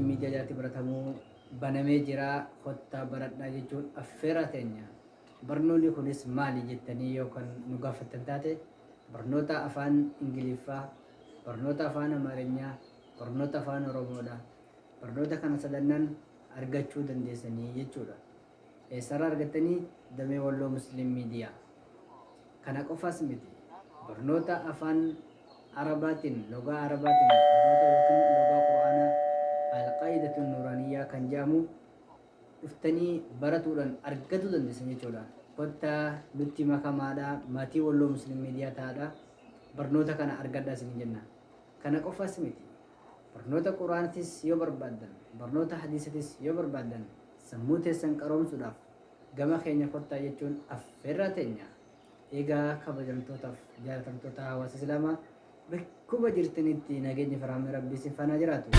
muslim miidiyaa jalatti baratamuu banamee jira kottaa baradhaa jechuun affeera teenya. Barnoonni kunis maali jettanii yookaan nu gaafattan taate barnoota afaan Ingiliffaa, barnoota afaan Amaarinyaa, barnoota afaan Oromoodha. Barnoota kana sadannan argachuu dandeessanii jechuudha. Eessarraa argattanii damee Walloo Muslim Miidiyaa. Kana qofaas miti. Barnoota afaan Arabaatiin, logaa Arabaatiin, barnoota yookiin logaa Quraanaa Al-Qaa'idatun Nuuraaniyyaa kan jedhamu dhuftanii baratuudhaan argachuu dandeessan jechuudha. Kottaa nutti makamaadha, maatii Walloo Muslim Miidiyaa ta'aadha. Barnoota kana argadhaa isin jenna. Kana qofaas miti. Barnoota Quraanaatis yoo barbaaddan, barnoota hadiisatis yoo barbaaddan, sammuu teessan qaroomsuudhaaf gama keenya kottaa jechuun affeerraa teenya. Egaa kabajamtootaaf jaalatamtoota hawaasa Islaamaa bakkuma jirtanitti nageenya firaamii Rabbii isin faana jiraatu.